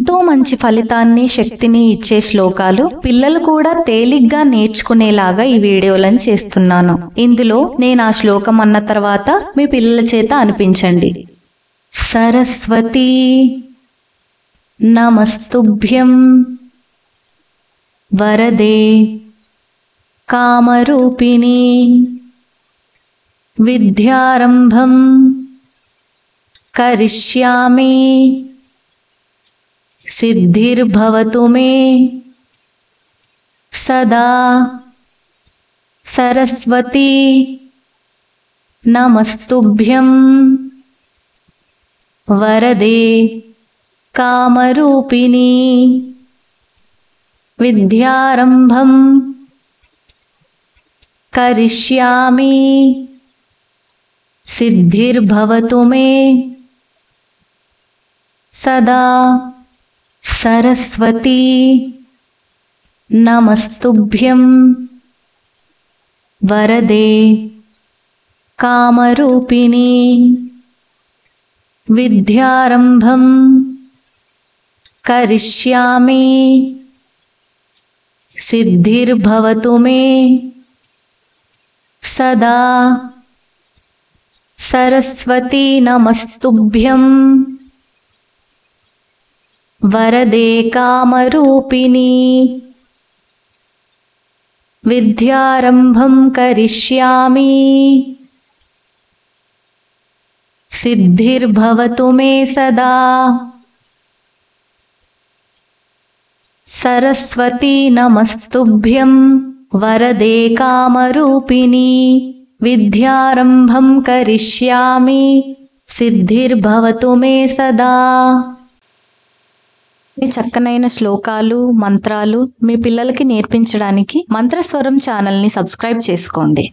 ఎంతో మంచి ఫలితాన్ని శక్తిని ఇచ్చే శ్లోకాలు పిల్లలు కూడా తేలిగ్గా నేర్చుకునేలాగా ఈ వీడియోలను చేస్తున్నాను. ఇందులో నేను ఆ శ్లోకం అన్న తర్వాత మీ పిల్లల చేత అనిపించండి. సరస్వతీ నమస్తుభ్యం వరదే కామరూపిణి విద్యారంభం కరిష్యామి సిద్ధిర్భవతు మే సదా. సరస్వతీ నమస్తుభ్యం వరదే కామరూపిణి విద్యారంభం కరిష్యామి సిద్ధిర్భవతు మే సదా. సరస్వతీ నమస్తుభ్యం వరదే కామరూపిణి విద్యారంభం కరిష్యామి సిద్ధిర్భవతు మే సదా. సరస్వతీ నమస్తుభ్యం వరదే కామరూపిణి విద్యారంభం కరిష్యామి సిద్ధిర్భవతు మే సదా. సరస్వతీ నమస్తుభ్యం వరదే కామరూపిణి విద్యారంభం కరిష్యామి సిద్ధిర్భవతు మే సదా. ఈ చక్కనైన శ్లోకాలు మంత్రాలు మీ పిల్లలకి నేర్పించడానికి మంత్రస్వరం ఛానల్ని సబ్స్క్రైబ్ చేసుకోండి.